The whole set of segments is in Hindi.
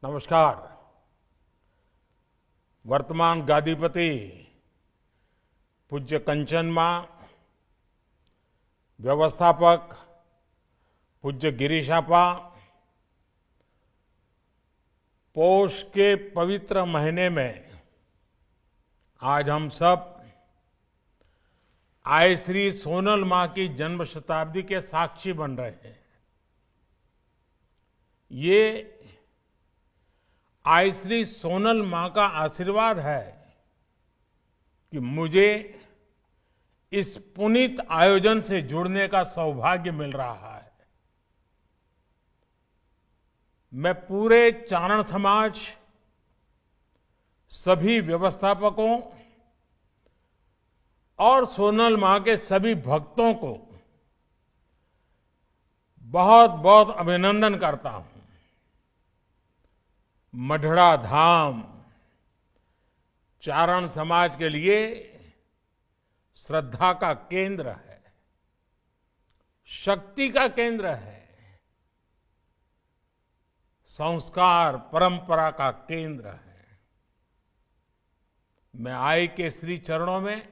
नमस्कार। वर्तमान गादीपति पूज्य कंचन मां, व्यवस्थापक पूज्य गिरीशापा, पौष के पवित्र महीने में आज हम सब आय श्री सोनल मां की जन्म शताब्दी के साक्षी बन रहे हैं। ये आय श्री सोनल मां का आशीर्वाद है कि मुझे इस पुनीत आयोजन से जुड़ने का सौभाग्य मिल रहा है। मैं पूरे चारण समाज, सभी व्यवस्थापकों और सोनल मां के सभी भक्तों को बहुत बहुत अभिनंदन करता हूं। मढ़ड़ा धाम चारण समाज के लिए श्रद्धा का केंद्र है, शक्ति का केंद्र है, संस्कार परंपरा का केंद्र है। मैं आय के श्री चरणों में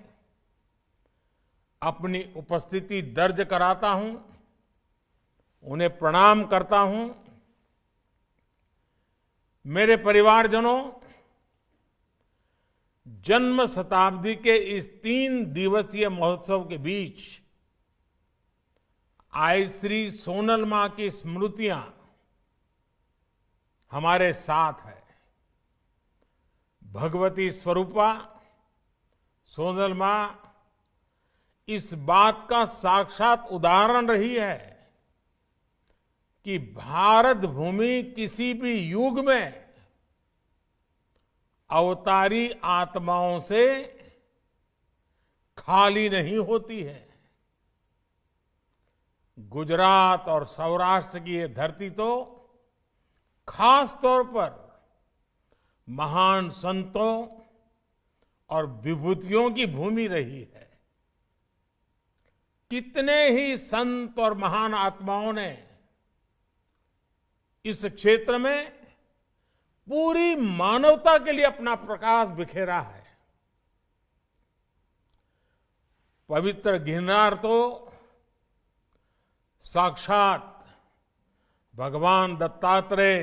अपनी उपस्थिति दर्ज कराता हूं, उन्हें प्रणाम करता हूं। मेरे परिवारजनों, जन्म शताब्दी के इस 3 दिवसीय महोत्सव के बीच आय श्री सोनल मां की स्मृतियां हमारे साथ है। भगवती स्वरूपा सोनल मां इस बात का साक्षात उदाहरण रही है कि भारत भूमि किसी भी युग में अवतारी आत्माओं से खाली नहीं होती है। गुजरात और सौराष्ट्र की ये धरती तो खास तौर पर महान संतों और विभूतियों की भूमि रही है। कितने ही संत और महान आत्माओं ने इस क्षेत्र में पूरी मानवता के लिए अपना प्रकाश बिखेरा है। पवित्र गिरनार तो साक्षात भगवान दत्तात्रेय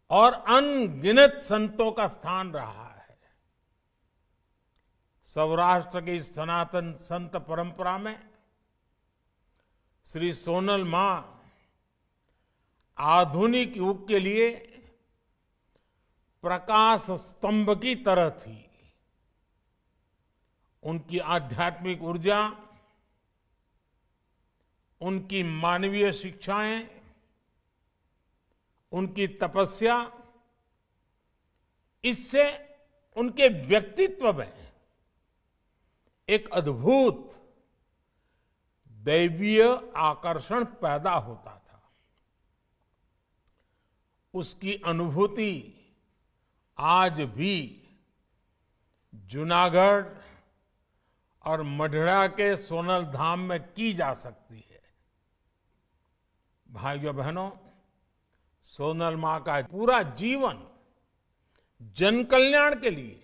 और अनगिनत संतों का स्थान रहा है। सौराष्ट्र की सनातन संत परंपरा में श्री सोनल मां आधुनिक युग के लिए प्रकाश स्तंभ की तरह थी। उनकी आध्यात्मिक ऊर्जा, उनकी मानवीय शिक्षाएं, उनकी तपस्या, इससे उनके व्यक्तित्व में एक अद्भुत दैवीय आकर्षण पैदा होता था। उसकी अनुभूति आज भी जूनागढ़ और मढ़ड़ा के सोनल धाम में की जा सकती है। भाइयों बहनों, सोनल मां का पूरा जीवन जन कल्याण के लिए,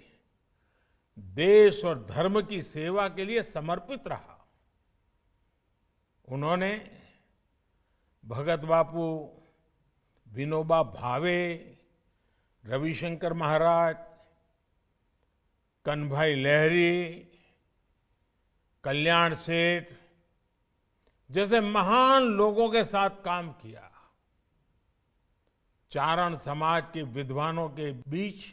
देश और धर्म की सेवा के लिए समर्पित रहा। उन्होंने भगत बापू, विनोबा भावे, रविशंकर महाराज, कन्हभाई लहरी, कल्याण सेठ जैसे महान लोगों के साथ काम किया। चारण समाज के विद्वानों के बीच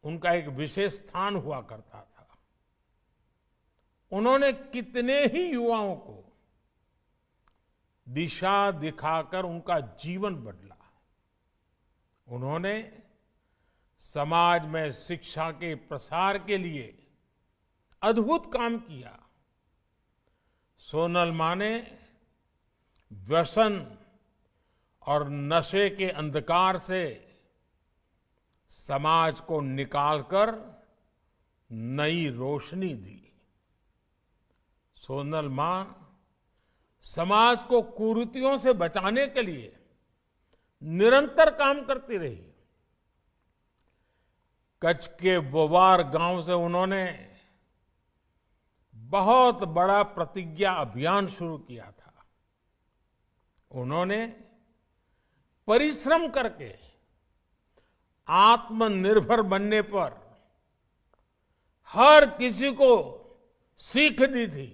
उनका एक विशेष स्थान हुआ करता था। उन्होंने कितने ही युवाओं को दिशा दिखाकर उनका जीवन बदला। उन्होंने समाज में शिक्षा के प्रसार के लिए अद्भुत काम किया। सोनल मां ने व्यसन और नशे के अंधकार से समाज को निकालकर नई रोशनी दी। सोनल मां समाज को कुरीतियों से बचाने के लिए निरंतर काम करती रही। कच्छ के वोवार गांव से उन्होंने बहुत बड़ा प्रतिज्ञा अभियान शुरू किया था। उन्होंने परिश्रम करके आत्मनिर्भर बनने पर हर किसी को सीख दी थी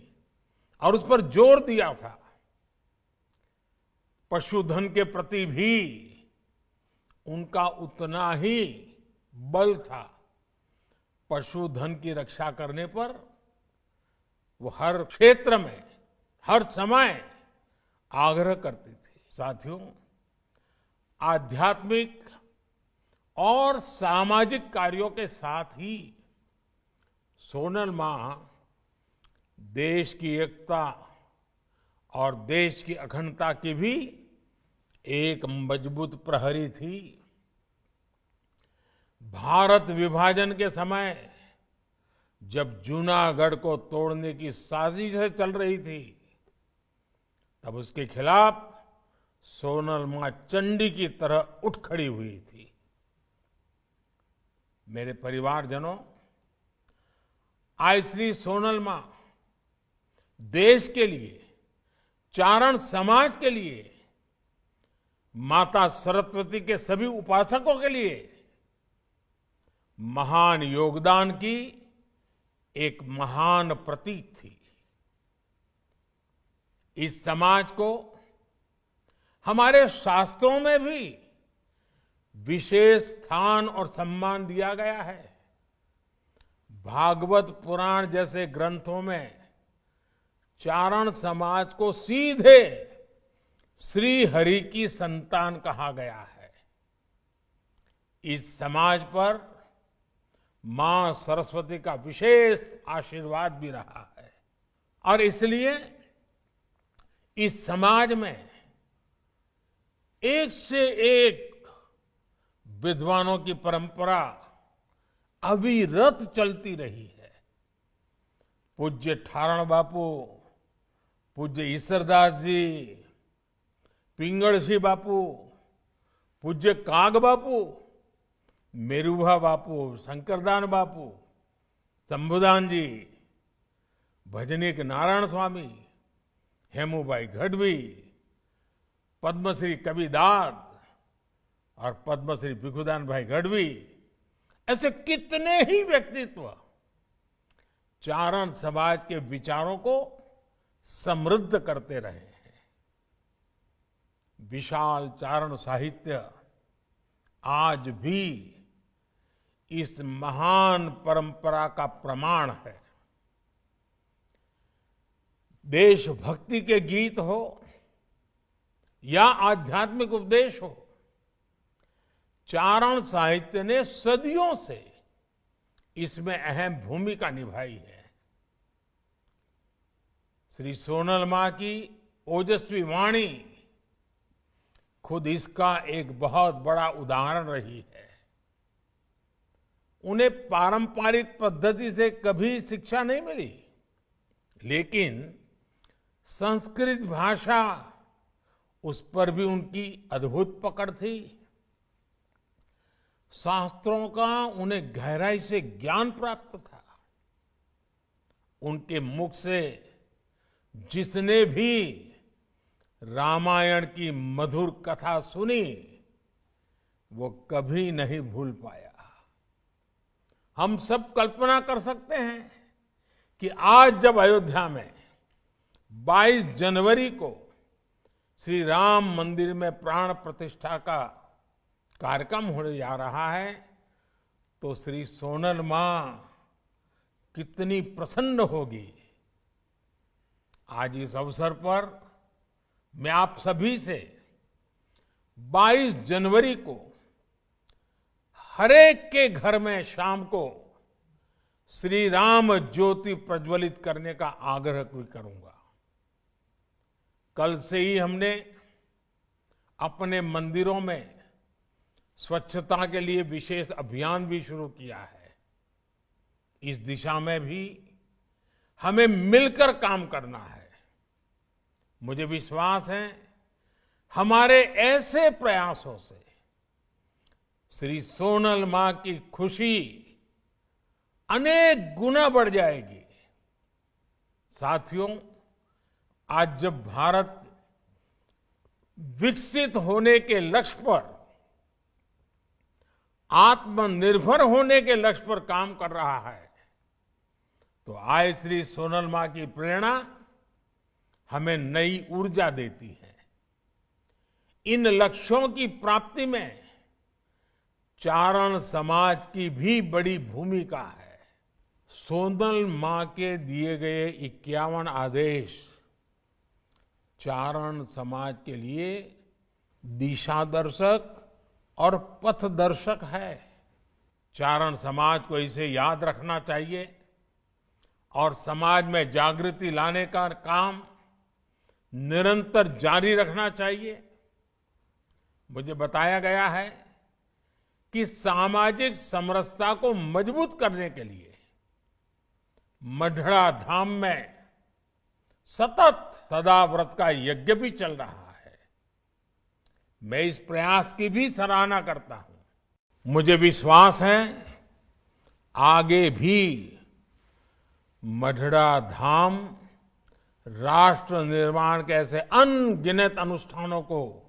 और उस पर जोर दिया था। पशुधन के प्रति भी उनका उतना ही बल था। पशुधन की रक्षा करने पर वो हर क्षेत्र में, हर समय आग्रह करती थी। साथियों, आध्यात्मिक और सामाजिक कार्यों के साथ ही सोनल मां देश की एकता और देश की अखंडता की भी एक मजबूत प्रहरी थी। भारत विभाजन के समय जब जूनागढ़ को तोड़ने की साजिश चल रही थी, तब उसके खिलाफ सोनल मां चंडी की तरह उठ खड़ी हुई थी। मेरे परिवारजनों, आज श्री सोनल मां देश के लिए, चारण समाज के लिए, माता सरस्वती के सभी उपासकों के लिए महान योगदान की एक महान प्रतीक थी। इस समाज को हमारे शास्त्रों में भी विशेष स्थान और सम्मान दिया गया है। भागवत पुराण जैसे ग्रंथों में चारण समाज को सीधे श्री हरि की संतान कहा गया है। इस समाज पर मां सरस्वती का विशेष आशीर्वाद भी रहा है और इसलिए इस समाज में एक से एक विद्वानों की परंपरा अविरत चलती रही है। पूज्य ठारण बापू, पूज्य ईश्वरदास जी, पिंगళ बापू, पूज्य काग बापू, मेरुभा बापू, शंकरदान बापू, शंभुदान जी, भजनीक नारायण स्वामी, हेमूबाई गढ़वी, पद्मश्री कबीरदास और पद्मश्री भिखुदान भाई गढ़वी, ऐसे कितने ही व्यक्तित्व चारण समाज के विचारों को समृद्ध करते रहे हैं। विशाल चारण साहित्य आज भी इस महान परंपरा का प्रमाण है। देशभक्ति के गीत हो या आध्यात्मिक उपदेश हो, चारण साहित्य ने सदियों से इसमें अहम भूमिका निभाई है। श्री सोनल मां की ओजस्वी वाणी खुद इसका एक बहुत बड़ा उदाहरण रही है। उन्हें पारंपरिक पद्धति से कभी शिक्षा नहीं मिली, लेकिन संस्कृत भाषा, उस पर भी उनकी अद्भुत पकड़ थी। शास्त्रों का उन्हें गहराई से ज्ञान प्राप्त था। उनके मुख से जिसने भी रामायण की मधुर कथा सुनी, वो कभी नहीं भूल पाया। हम सब कल्पना कर सकते हैं कि आज जब अयोध्या में 22 जनवरी को श्री राम मंदिर में प्राण प्रतिष्ठा का कार्यक्रम होने जा रहा है, तो श्री सोनल मां कितनी प्रसन्न होगी। आज इस अवसर पर मैं आप सभी से 22 जनवरी को हरेक के घर में शाम को श्री राम ज्योति प्रज्वलित करने का आग्रह भी करूंगा। कल से ही हमने अपने मंदिरों में स्वच्छता के लिए विशेष अभियान भी शुरू किया है। इस दिशा में भी हमें मिलकर काम करना है। मुझे विश्वास है हमारे ऐसे प्रयासों से श्री सोनल मां की खुशी अनेक गुना बढ़ जाएगी। साथियों, आज जब भारत विकसित होने के लक्ष्य पर, आत्मनिर्भर होने के लक्ष्य पर काम कर रहा है, तो आज श्री सोनल मां की प्रेरणा हमें नई ऊर्जा देती है। इन लक्ष्यों की प्राप्ति में चारण समाज की भी बड़ी भूमिका है। सोनल मां के दिए गए 51 आदेश चारण समाज के लिए दिशा दर्शक और पथ दर्शक है। चारण समाज को इसे याद रखना चाहिए और समाज में जागृति लाने का काम निरंतर जारी रखना चाहिए। मुझे बताया गया है कि सामाजिक समरसता को मजबूत करने के लिए मढ़ड़ा धाम में सतत सदाव्रत का यज्ञ भी चल रहा है। मैं इस प्रयास की भी सराहना करता हूं। मुझे विश्वास है आगे भी मढ़ड़ा धाम राष्ट्र निर्माण के ऐसे अनगिनत अनुष्ठानों को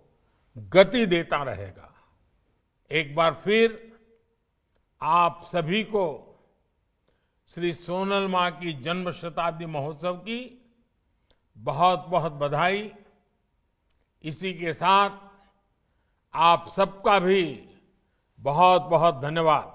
गति देता रहेगा। एक बार फिर आप सभी को श्री सोनल मां की जन्म शताब्दी महोत्सव की बहुत बहुत बधाई। इसी के साथ आप सबका भी बहुत बहुत धन्यवाद।